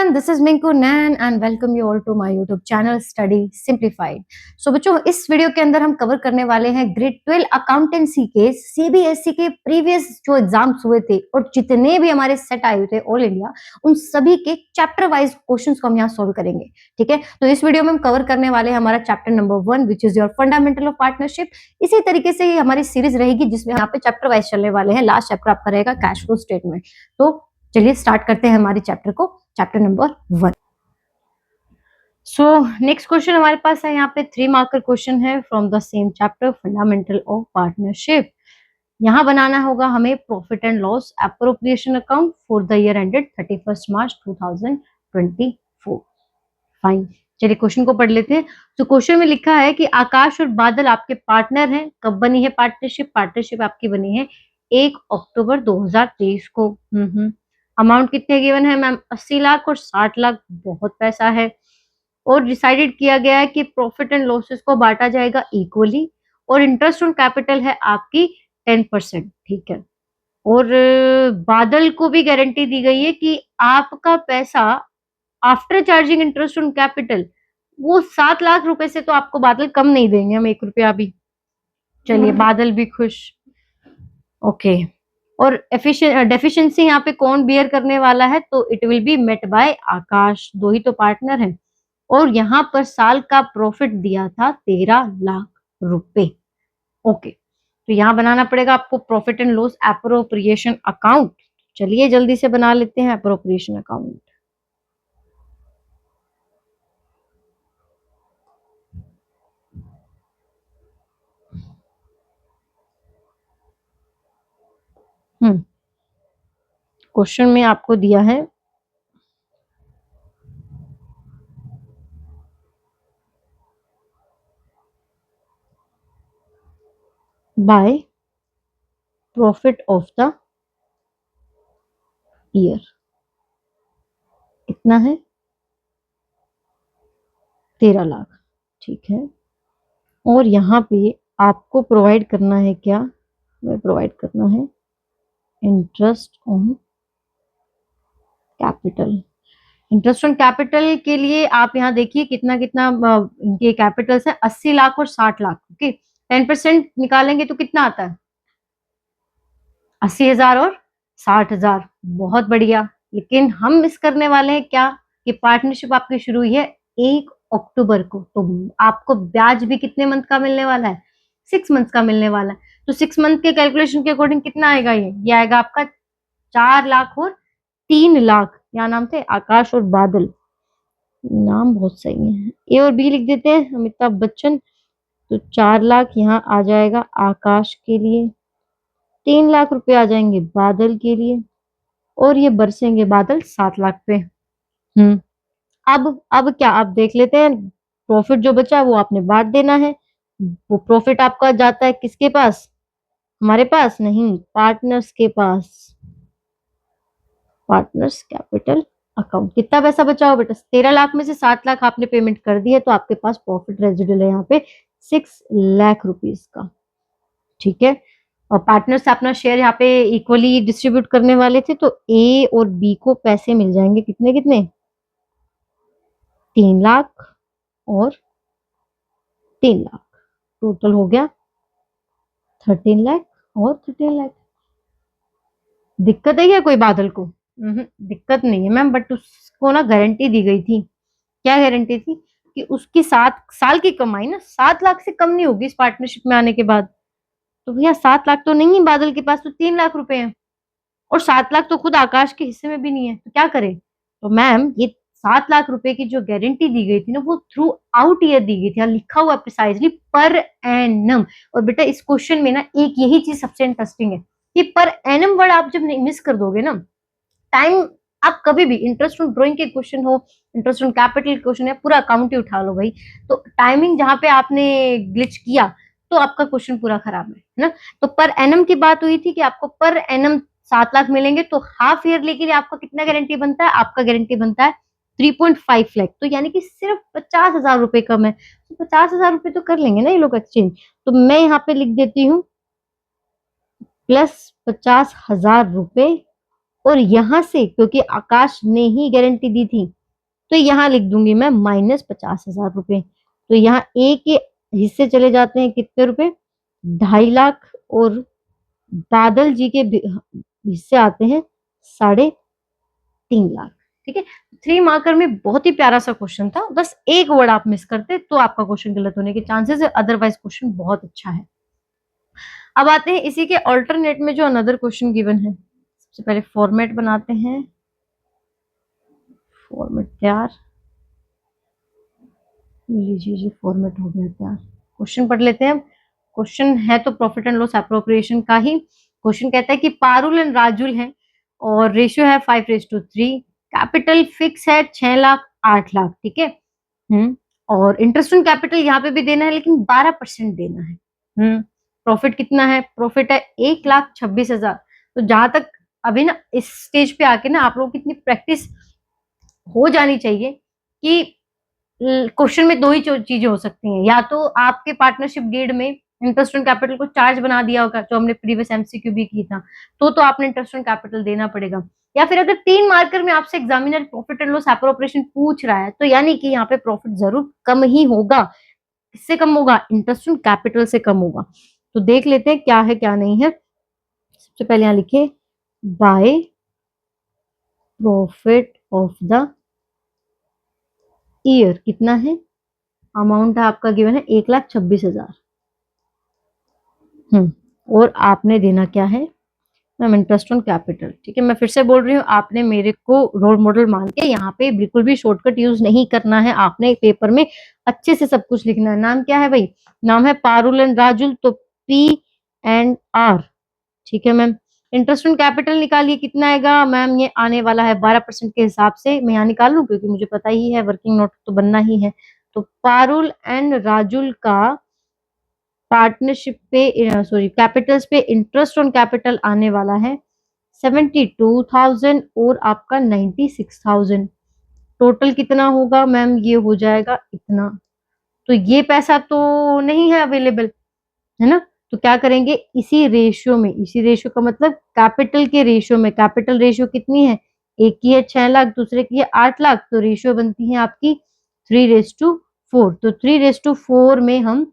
everyone, this is Minku Nan and welcome you all to my YouTube channel Study Simplified. So बच्चों, इस video के अंदर हम cover करने वाले हैं ग्रेड 12 अकाउंटेंसी के सीबीएसई के प्रीवियस जो एग्जाम्स हुए थे और जितने भी हमारे सेट आए हुए थे ऑल इंडिया, उन सभी के चैप्टर वाइज क्वेश्चंस को हम यहाँ सॉल्व करेंगे। ठीक है, तो इस वीडियो में हम कवर करने वाले हैं हमारा chapter number 1 which is your fundamental of partnership. इसी तरीके से ही हमारी सीरीज रहेगी जिसमें यहाँ पे चैप्टर वाइज चलने वाले हैं। लास्ट चैप्टर आपका रहेगा कैश फ्लो स्टेटमेंट। तो चलिए स्टार्ट करते हैं हमारे चैप्टर को, chapter number 1। So next question हमारे पास है यहाँ पे 3 मार्कर क्वेश्चन है from the same chapter fundamental of partnership. यहाँ बनाना होगा हमें profit and loss appropriation account for the year ended 31 March 2024। Fine, चलिए क्वेश्चन को पढ़ लेते हैं। तो क्वेश्चन में लिखा है कि आकाश और बादल आपके पार्टनर हैं। कब बनी है पार्टनरशिप? पार्टनरशिप आपकी बनी है 1 अक्टूबर 2023 को। अमाउंट कितने गिवन है मैम? 80 लाख और 60 लाख, बहुत पैसा है। और डिसाइडेड किया गया है कि प्रॉफिट एंड लॉसेस को बांटा जाएगा इक्वली और इंटरेस्ट ऑन कैपिटल है आपकी 10%। ठीक है, और बादल को भी गारंटी दी गई है कि आपका पैसा after charging interest on capital वो 7 लाख रुपए से तो आपको बादल कम नहीं देंगे, हम 1 रुपया भी। चलिए, बादल भी खुश। ओके, और डेफिशिएंसी यहाँ पे कौन बियर करने वाला है? तो it will be met by Akash, 2 ही तो पार्टनर हैं। और यहाँ पर साल का प्रॉफिट दिया था 13 लाख रुपए। ओके, तो यहाँ बनाना पड़ेगा आपको profit and loss appropriation account. चलिए जल्दी से बना लेते हैं एप्रोप्रिएशन अकाउंट। क्वेश्चन में आपको दिया है by profit of the year. कितना है? 13 लाख। ठीक है, और यहाँ पे आपको प्रोवाइड करना है क्या? प्रोवाइड करना है interest on capital. Interest on capital के लिए आप यहाँ देखिए कितना कितना इनके कैपिटल्स है, 80 लाख और 60 लाख। ओके, 10% निकालेंगे तो कितना आता है? 80,000 और 60,000। बहुत बढ़िया। लेकिन हम मिस करने वाले हैं क्या कि पार्टनरशिप आपकी शुरू हुई है 1 अक्टूबर को, तो आपको ब्याज भी कितने मंथ का मिलने वाला है? 6 मंथ का मिलने वाला है। तो 6 मंथ के कैलकुलेशन के अकॉर्डिंग कितना आएगा? ये आएगा आपका 4 लाख और 3 लाख। क्या नाम थे? आकाश और बादल। नाम बहुत सही है। ए और बी लिख देते हैं, अमिताभ बच्चन। तो 4 लाख यहाँ आ जाएगा आकाश के लिए, 3 लाख रुपए आ जाएंगे बादल के लिए, और ये बरसेंगे बादल 7 लाख पे। अब क्या आप देख लेते हैं। प्रॉफिट जो बचा वो आपने बांट देना है। वो प्रॉफिट आपका जाता है किसके पास? हमारे पास नहीं, पार्टनर्स के पास। Partners capital account. कितना पैसा बचा हो बेटा? 13 लाख में से 7 लाख आपने पेमेंट कर दी है, तो आपके पास प्रॉफिट रेजिडुअल है यहाँ पे 6 लाख रुपीस का। ठीक है, और पार्टनर्स अपना शेयर यहाँ पे इक्वली डिस्ट्रीब्यूट करने वाले थे, तो ए और बी को पैसे मिल जाएंगे कितने कितने? 3 लाख और 3 लाख, टोटल हो गया 13 लाख और 13 लाख। दिक्कत है क्या कोई बादल को? दिक्कत नहीं है मैम, बट उसको ना गारंटी दी गई थी। क्या गारंटी थी? कि उसकी 7 साल की कमाई ना 7 लाख से कम नहीं होगी इस पार्टनरशिप में आने के बाद। तो भैया 7 लाख तो नहीं है बादल के पास, तो 3 लाख रुपए हैं, और 7 लाख तो खुद आकाश के हिस्से में भी नहीं है, तो क्या करें? तो मैम ये 7 लाख रुपए की जो गारंटी दी गई थी ना, वो थ्रू आउट ईयर दी गई थी। लिखा हुआ प्रिसाइजली पर एनम। और बेटा इस क्वेश्चन में ना एक यही चीज सबसे इंटरेस्टिंग है कि पर एनम वर्ड आप जब मिस कर दोगे ना, टाइम आप कभी भी इंटरेस्ट ऑन ड्रॉइंग के क्वेश्चन हो, इंटरेस्ट ऑन कैपिटल क्वेश्चन है, पूरा अकाउंट ही उठा लो भाई, तो टाइमिंग जहां पे आपने ग्लिच किया तो आपका क्वेश्चन पूरा खराब है ना। तो पर एनम की बात हुई थी कि आपको पर एनम 7 लाख मिलेंगे, तो हाफ ईयरली के लिए आपका कितना गारंटी बनता है? आपका गारंटी बनता है 3.5 लाख। तो यानी कि सिर्फ 50,000 रुपए कम है। तो 50,000 रुपए तो कर लेंगे ना ये लोग एक्सचेंज। तो मैं यहाँ पे लिख देती हूँ प्लस 50,000 रुपए, और यहां से क्योंकि आकाश ने ही गारंटी दी थी तो यहाँ लिख दूंगी मैं -50,000 रुपए। तो यहाँ ए के हिस्से चले जाते हैं कितने रुपए, 2.5 लाख, और बादल जी के हिस्से आते हैं 3.5 लाख। ठीक है, 3 मार्कर में बहुत ही प्यारा सा क्वेश्चन था, बस एक वर्ड आप मिस करते तो आपका क्वेश्चन गलत होने के चांसेस है, अदरवाइज क्वेश्चन बहुत अच्छा है। अब आते हैं इसी के ऑल्टरनेट में जो अनदर क्वेश्चन गिवन है। सबसे पहले फॉर्मेट बनाते हैं, फॉर्मेट तैयार, लीजिए जी फॉर्मेट हो गया तैयार। क्वेश्चन पढ़ लेते हैं। क्वेश्चन है तो प्रॉफिट एंड लॉस एप्रोप्रिएशन का ही। क्वेश्चन कहता है कि पारुल एंड राजुल है और रेशियो है 5:3, कैपिटल फिक्स है 6 लाख 8 लाख। ठीक है, और इंटरेस्ट ऑन कैपिटल यहाँ पे भी देना है लेकिन 12% देना है। प्रॉफिट कितना है, प्रॉफिट है 1,26,000। तो जहां तक अभी ना इस स्टेज पे आके ना आप लोगों की इतनी प्रैक्टिस हो जानी चाहिए कि क्वेश्चन में दो ही चीजें हो सकती हैं, या तो आपके पार्टनरशिप डीड में इंटरेस्ट ऑन कैपिटल को चार्ज बना दिया होगा, जो हमने प्रीवियस एमसीक्यू भी की था, तो आपने इंटरेस्ट ऑन कैपिटल देना पड़ेगा। या फिर अगर 3 मार्कर में आपसे examiner profit and loss appropriation पूछ रहा है, तो यानी कि यहाँ पे प्रॉफिट जरूर कम ही होगा। किससे कम होगा, इंटरेस्ट ऑन कैपिटल से कम होगा। तो देख लेते हैं क्या है क्या नहीं है। सबसे पहले यहाँ लिखिए by profit of the year कितना है, अमाउंट है आपका गिवन है 1,26,000। और आपने देना क्या है मैम, इंटरेस्ट ऑन कैपिटल। ठीक है, मैं फिर से बोल रही हूँ, आपने मेरे को रोल मॉडल मान के यहाँ पे बिल्कुल भी शॉर्टकट यूज नहीं करना है, आपने पेपर में अच्छे से सब कुछ लिखना है। नाम क्या है भाई, नाम है पारुल एंड राजुल, तो P&R। ठीक है मैम, इंटरेस्ट ऑन कैपिटल निकालिए, कितना आएगा मैम, ये आने वाला है 12% के हिसाब से। मैं यहाँ निकाल लूँ क्योंकि मुझे पता ही है, वर्किंग नोट तो बनना ही है। तो पारुल एंड राजुल का पार्टनरशिप पे सॉरी कैपिटल्स पे इंटरेस्ट ऑन कैपिटल आने वाला है 72,000 और आपका 96,000। टोटल कितना होगा मैम, ये हो जाएगा इतना। तो ये पैसा तो नहीं है अवेलेबल, है ना, तो क्या करेंगे, इसी रेशियो में, इसी रेशियो का मतलब कैपिटल के रेशियो में, कैपिटल रेशियो कितनी है, एक की है 6 लाख, दूसरे की है 8 लाख, तो रेशियो बनती है आपकी 3:4। तो 3:4 में हम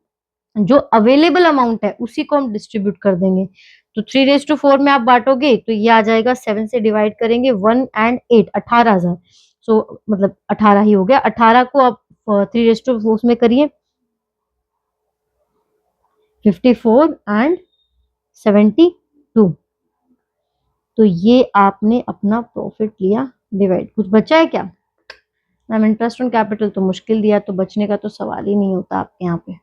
जो अवेलेबल अमाउंट है उसी को हम डिस्ट्रीब्यूट कर देंगे। तो 3:4 में आप बांटोगे तो ये आ जाएगा, 7 से डिवाइड करेंगे 1 एंड 8, 18,000। सो मतलब 18 ही हो गया। 18 को आप 3:4 में करिए, 54 एंड 72। तो ये आपने अपना प्रॉफिट लिया डिवाइड। कुछ बचा है क्या मैम, इंटरेस्ट ऑन कैपिटल तो मुश्किल दिया, तो बचने का तो सवाल ही नहीं होता आपके यहाँ पे।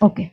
ओके